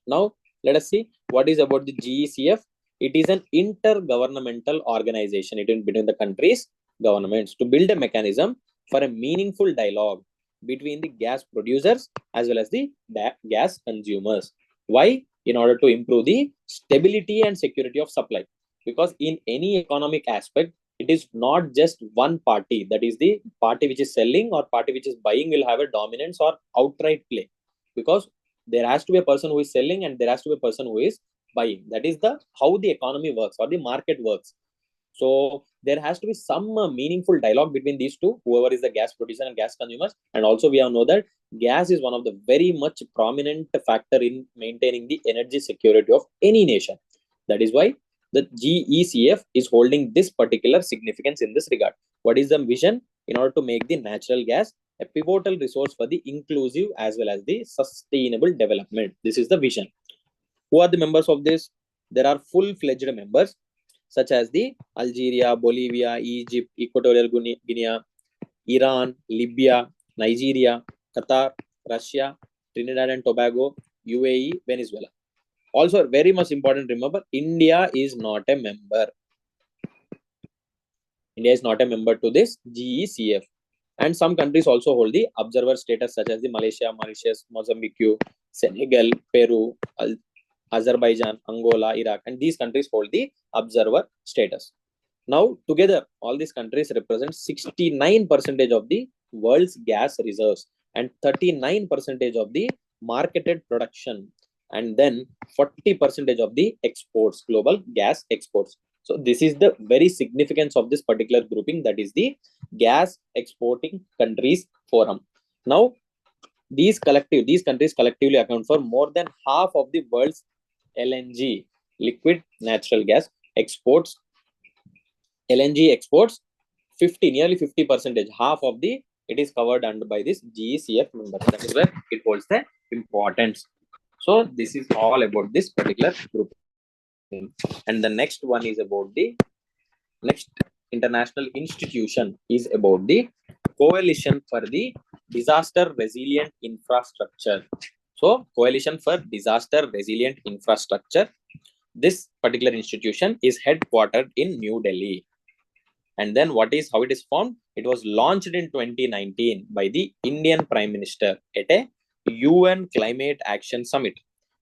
Now, let us see what is about the GECF. It is an intergovernmental organization between the countries' governments to build a mechanism for a meaningful dialogue between the gas producers as well as the gas consumers. Why? In order to improve the stability and security of supply. Because in any economic aspect, it is not just one party, that is the party which is selling or party which is buying will have a dominance or outright play. Because there has to be a person who is selling and there has to be a person who is buying. That is the how the economy works or the market works. So there has to be some meaningful dialogue between these two, whoever is the gas producer and gas consumers. And also we all know that gas is one of the very much prominent factor in maintaining the energy security of any nation. That is why the GECF is holding this particular significance in this regard. What is the vision? In order to make the natural gas a pivotal resource for the inclusive as well as the sustainable development. This is the vision. Who are the members of this? There are full-fledged members such as the Algeria, Bolivia, Egypt, Equatorial Guinea, Iran, Libya, Nigeria, Qatar, Russia, Trinidad and Tobago, UAE, Venezuela. Also, very much important, remember, India is not a member. India is not a member to this GECF. And some countries also hold the observer status such as the Malaysia, Mauritius, Mozambique, Senegal, Peru, Azerbaijan, Angola, Iraq, and these countries hold the observer status. Now, together, all these countries represent 69% of the world's gas reserves and 39% of the marketed production, and then 40% of the exports, global gas exports. So this is the very significance of this particular grouping, that is the Gas Exporting Countries Forum. Now, these countries collectively account for more than half of the world's LNG, liquid natural gas exports. LNG exports nearly 50%, half of the it is covered under by this GECF member. That is where it holds the importance. So this is all about this particular group. And the next one is about the next international institution is about the Coalition for the Disaster Resilient Infrastructure. So Coalition for Disaster Resilient Infrastructure. This particular institution is headquartered in New Delhi. And then how it is formed? It was launched in 2019 by the Indian Prime Minister at a UN Climate Action Summit,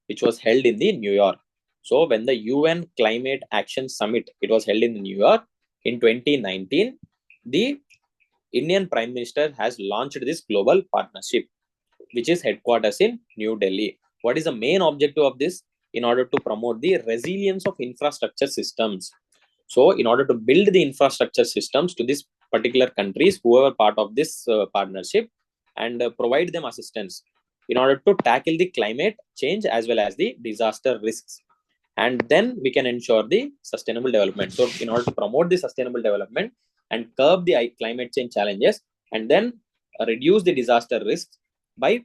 which was held in the New York. So when the UN Climate Action Summit, it was held in New York in 2019, the Indian Prime Minister has launched this global partnership, which is headquarters in New Delhi. What is the main objective of this? In order to promote the resilience of infrastructure systems. So in order to build the infrastructure systems to these particular countries, who are part of this partnership, and provide them assistance in order to tackle the climate change as well as the disaster risks. And then we can ensure the sustainable development. So in order to promote the sustainable development and curb the climate change challenges, and then reduce the disaster risks by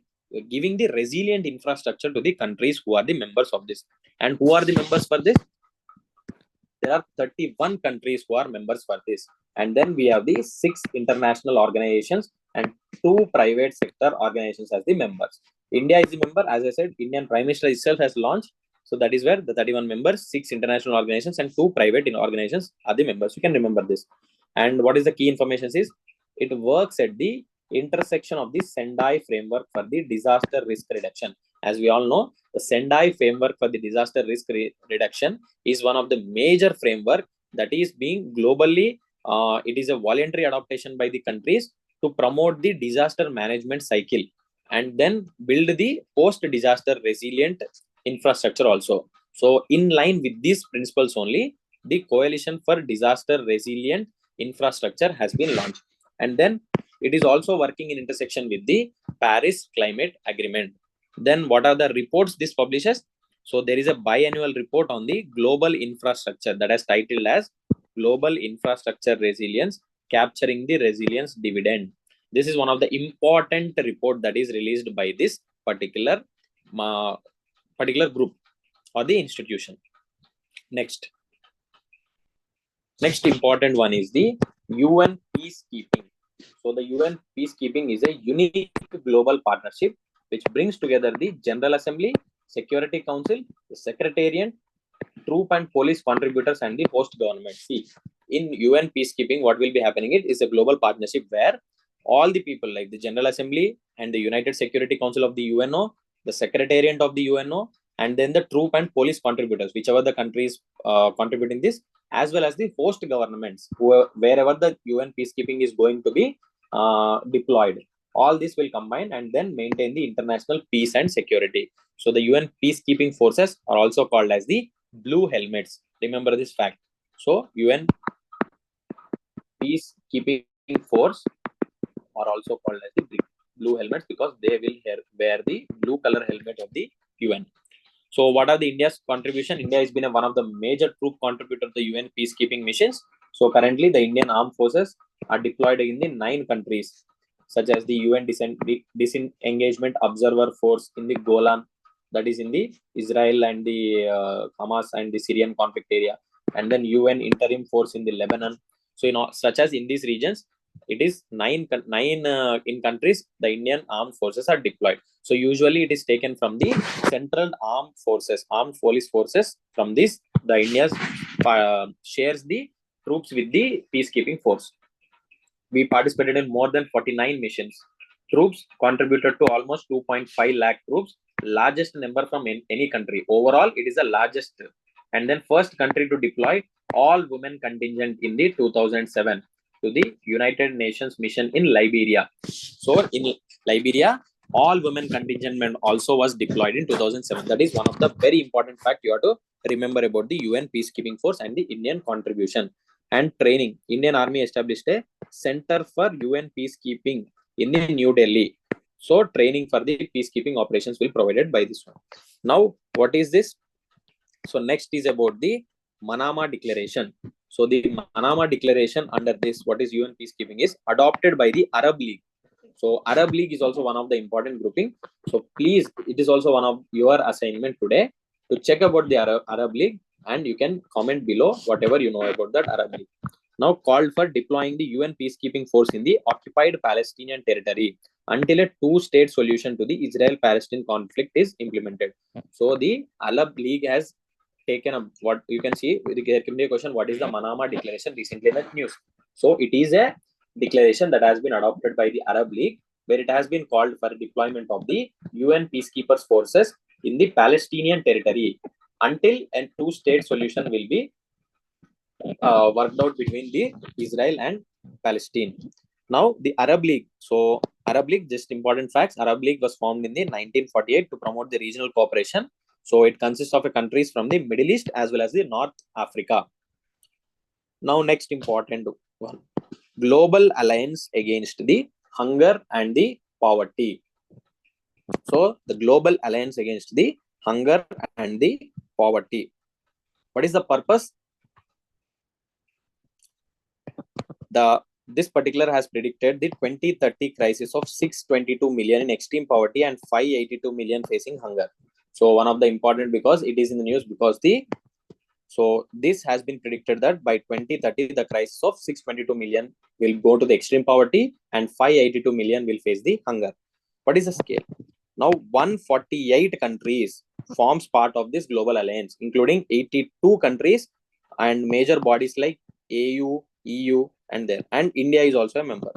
giving the resilient infrastructure to the countries who are the members of this. And who are the members for this? There are 31 countries who are members for this. And then we have the 6 international organizations and 2 private sector organizations as the members. India is the member. As I said, Indian Prime Minister itself has launched. So that is where the 31 members, 6 international organizations and 2 private organizations are the members. You can remember this. And what is the key information is, it works at the intersection of the Sendai framework for the disaster risk reduction. As we all know, the Sendai framework for the disaster risk reduction is one of the major framework that is being globally, it is a voluntary adaptation by the countries to promote the disaster management cycle and then build the post-disaster resilient infrastructure also. So in line with these principles only, the Coalition for Disaster Resilient Infrastructure has been launched. And then it is also working in intersection with the Paris Climate Agreement. Then what are the reports this publishes? So there is a biannual report on the global infrastructure that is titled as Global Infrastructure Resilience, Capturing the Resilience Dividend. This is one of the important report that is released by this particular group or the institution. Next important one is the UN peacekeeping. So the UN peacekeeping is a unique global partnership which brings together the General Assembly, Security Council, the Secretariat, troop and police contributors, and the host government. See, in UN peacekeeping, what will be happening? It is a global partnership where all the people like the General Assembly and the United Security Council of the UNO, the Secretariat of the UNO, and then the troop and police contributors, whichever the countries contributing this, as well as the host governments, wherever the UN peacekeeping is going to be deployed. All this will combine and then maintain the international peace and security. So the UN peacekeeping forces are also called as the blue helmets. Remember this fact. So UN peacekeeping force are also called as the blue helmets because they will wear the blue color helmet of the UN. So what are the India's contribution? India has been one of the major troop contributor to the UN peacekeeping missions. So currently the Indian armed forces are deployed in the 9 countries, such as the UN Disengagement Observer Force in the Golan, that is in the Israel and the Hamas and the Syrian conflict area, and then UN Interim Force in the Lebanon. So such as in these regions, it is nine in countries the Indian armed forces are deployed. So usually it is taken from the central armed police forces. From this, the India shares the troops with the peacekeeping force. We participated in more than 49 missions. Troops contributed to almost 2.5 lakh troops, largest number from any country. Overall, it is the largest. And then first country to deploy all women contingent in the 2007 to the United Nations mission in Liberia. So in Liberia, all women contingent also was deployed in 2007. That is one of the very important fact you have to remember about the UN peacekeeping force and the Indian contribution. And training. Indian Army established a Center for UN Peacekeeping in New Delhi. So training for the peacekeeping operations will be provided by this one. Now, what is this? So next is about the Manama Declaration. So the Manama Declaration under this, what is UN peacekeeping, is adopted by the Arab League. So Arab League is also one of the important grouping. So please, it is also one of your assignment today to check about the Arab League, and you can comment below whatever you know about that Arab League. Now called for deploying the UN peacekeeping force in the occupied Palestinian territory until a two-state solution to the Israel-Palestine conflict is implemented. So the Arab League has taken up what you can see. There can be a question: what is the Manama Declaration recently in the news? So it is a declaration that has been adopted by the Arab League, where it has been called for deployment of the UN peacekeepers forces in the Palestinian territory until a two-state solution will be worked out between the Israel and Palestine. Now the Arab League. So Arab League, just important facts. Arab League was formed in the 1948 to promote the regional cooperation. So it consists of countries from the Middle East as well as the North Africa. Now next important one. Global Alliance Against the Hunger and the Poverty. So the Global Alliance Against the Hunger and the Poverty. What is the purpose? This particular has predicted the 2030 crisis of 622 million in extreme poverty and 582 million facing hunger. So one of the important, because it is in the news, because this has been predicted that by 2030 the crisis of 622 million will go to the extreme poverty and 582 million will face the hunger. What is the scale? Now 148 countries forms part of this global alliance, including 82 countries and major bodies like AU, EU, and India is also a member.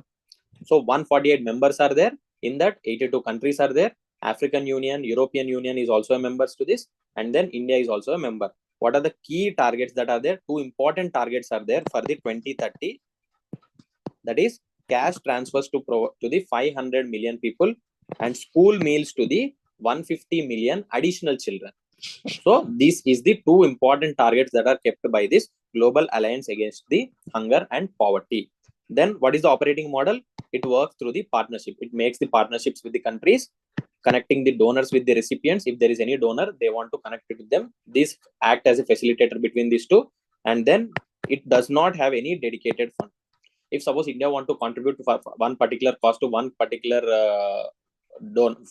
So 148 members are there. In that, 82 countries are there. African Union, European Union is also a members to this, and then India is also a member. What are the key targets that are there? Two important targets are there for the 2030. That is cash transfers to the 500 million people and school meals to the 150 million additional children. So this is the two important targets that are kept by this Global Alliance Against the Hunger and Poverty. Then what is the operating model? It works through the partnership. It makes the partnerships with the countries, connecting the donors with the recipients. If there is any donor, they want to connect it with them. This act as a facilitator between these two. And then it does not have any dedicated fund. If suppose India want to contribute to one particular cost to one particular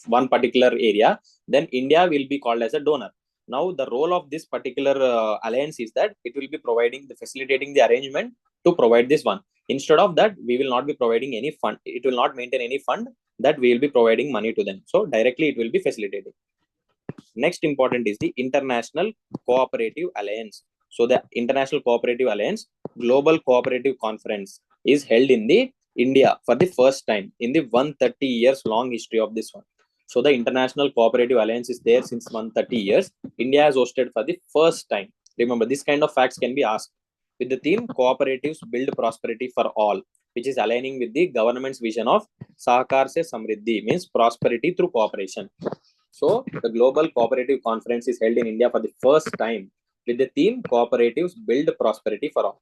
one particular area, then India will be called as a donor. Now the role of this particular alliance is that it will be facilitating the arrangement to provide this one. Instead of that, we will not be providing any fund. It will not maintain any fund that we will be providing money to them. So directly it will be facilitating. Next important is the International Cooperative Alliance. So the International Cooperative Alliance Global Cooperative Conference is held in the India for the first time in the 130 years long history of this one. So the International Cooperative Alliance is there since 130 years. India has hosted for the first time. Remember, this kind of facts can be asked with the theme Cooperatives Build Prosperity for All, which is aligning with the government's vision of Sahakar Se Samriddhi, means prosperity through cooperation. So the Global Cooperative Conference is held in India for the first time with the theme Cooperatives Build Prosperity for All.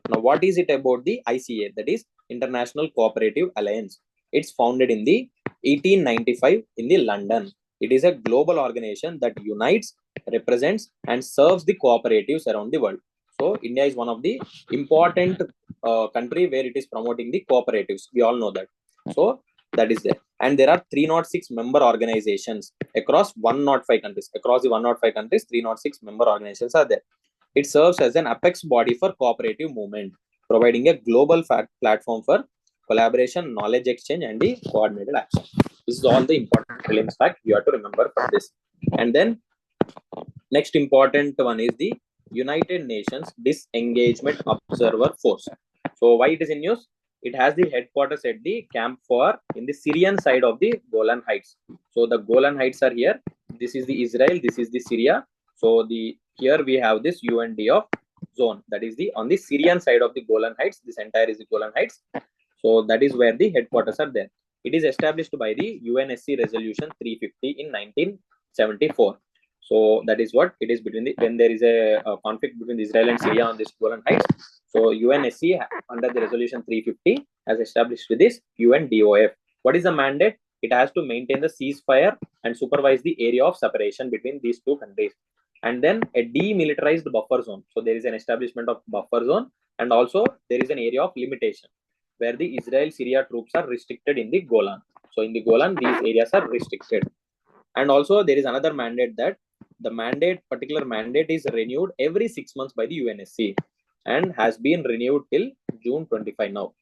Now, what is it about the ICA? That is International Cooperative Alliance. It's founded in the 1895 in the London. It is a global organization that unites, represents, and serves the cooperatives around the world. So India is one of the important country where it is promoting the cooperatives. We all know that. So that is there. And there are 306 member organizations across 105 countries. Across the 105 countries, 306 member organizations are there. It serves as an apex body for cooperative movement, providing a global platform for collaboration, knowledge exchange, and the coordinated action. This is all the important prelims fact you have to remember from this. And then next important one is the United Nations Disengagement Observer Force. So why it is in news? It has the headquarters at the Camp 4 in the Syrian side of the Golan Heights. So the Golan Heights are here. This is the Israel. This is the Syria. So here we have this UNDF zone, that is on the Syrian side of the Golan Heights. This entire is the Golan Heights. So that is where the headquarters are there. It is established by the UNSC Resolution 350 in 1974. So that is what it is when there is a conflict between Israel and Syria on this Golan Heights. So UNSC under the Resolution 350 has established with this UNDOF. What is the mandate? It has to maintain the ceasefire and supervise the area of separation between these two countries. And then a demilitarized buffer zone. So there is an establishment of buffer zone, and also there is an area of limitation where the Israel-Syria troops are restricted in the Golan. So in the Golan, these areas are restricted. And also there is another mandate that the particular mandate is renewed every 6 months by the UNSC and has been renewed till June 25 now.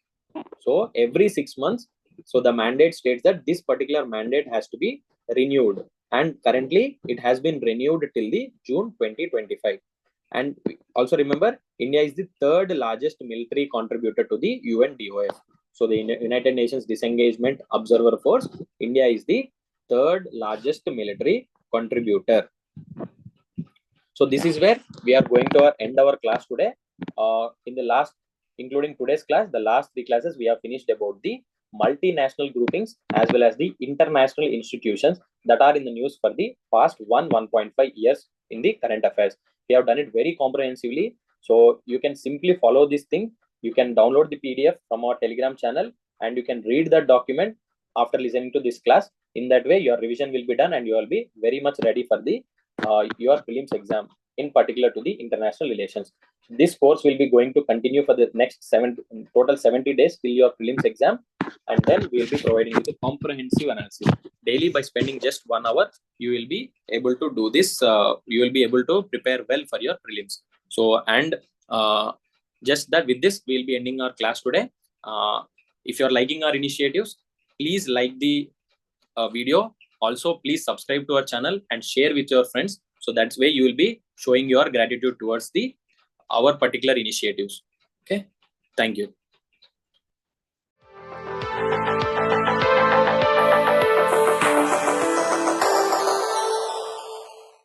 So every 6 months, so the mandate states that this particular mandate has to be renewed, and currently it has been renewed till the June 2025. And also remember, India is the third largest military contributor to the UNDOF. So the United Nations Disengagement Observer Force, India is the third largest military contributor. So this is where we are going to end our class today. In the last, including today's class, the last 3 classes we have finished about the multinational groupings as well as the international institutions that are in the news for the past 1.5 years in the current affairs. We have done it very comprehensively. So you can simply follow this thing. You can download the PDF from our Telegram channel and you can read that document after listening to this class. In that way, your revision will be done and you will be very much ready for the your prelims exam, in particular to the international relations. This course will be going to continue for the next total 70 days till your prelims exam, and then we will be providing you the comprehensive analysis daily. By spending just 1 hour, you will be able to do this. You will be able to prepare well for your prelims. So, and just that with this, we will be ending our class today. If you are liking our initiatives, please like the video. Also, please subscribe to our channel and share with your friends. So that's way you will be showing your gratitude towards our particular initiatives. Okay. Thank you.